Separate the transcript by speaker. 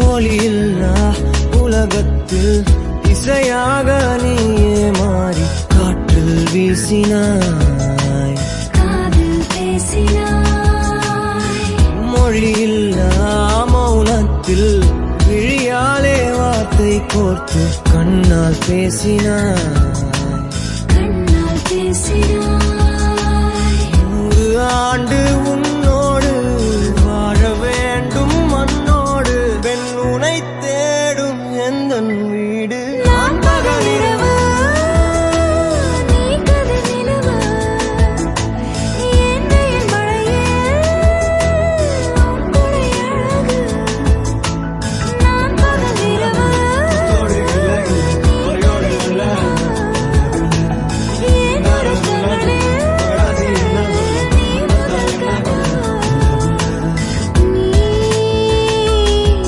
Speaker 1: ஒளியில்லா உலகத்தில் இசையாக நீயே மாறி காற்றில் வீசினாய்,
Speaker 2: காதில் பேசினாய்.
Speaker 1: மொழியில்லா மௌனத்தில் விழியாலே வார்த்தை கோர்த்து கண்ணால் பேசினாய்,
Speaker 2: கண்ணால் பேசினாய்.
Speaker 1: 100 ஆண்டு உன்